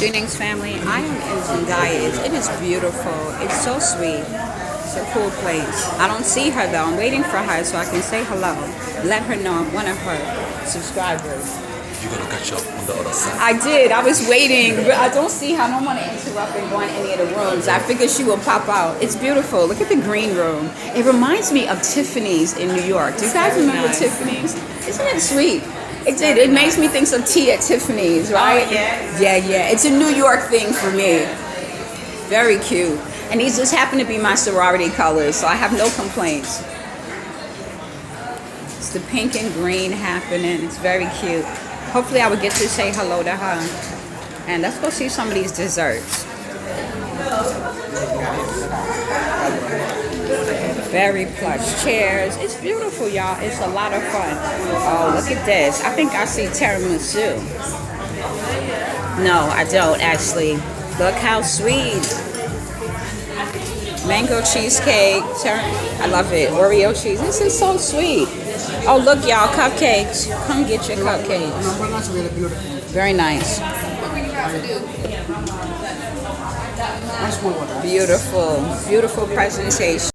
Greetings, family. I am in Zendaya. It is beautiful. It's so sweet. It's a cool place. I don't see her though. I'm waiting for her so I can say hello. Let her know I'm one of her subscribers. You're gonna catch up on the other side. I did. I was waiting. But I don't see her. I don't want to interrupt and go in any of the rooms. I figured she will pop out. It's beautiful. Look at the green room. It reminds me of Tiffany's in New York. Do you guys remember Tiffany's? Isn't it sweet? It did. It makes me think of tea at Tiffany's, right? Oh, yeah. Yeah. It's a New York thing for me. Very cute. And these just happen to be my sorority colors, so I have no complaints. It's the pink and green happening. It's very cute. Hopefully I will get to say hello to her. And let's go see some of these desserts. Very plush chairs. It's beautiful, y'all. It's a lot of fun. Oh, look at this. I think I see tiramisu. No, I don't actually. Look how sweet. Mango cheesecake. I love it. Oreo cheese. This is so sweet. Oh, look, y'all. Cupcakes. Come get your cupcakes. Very nice. Beautiful. Beautiful presentation.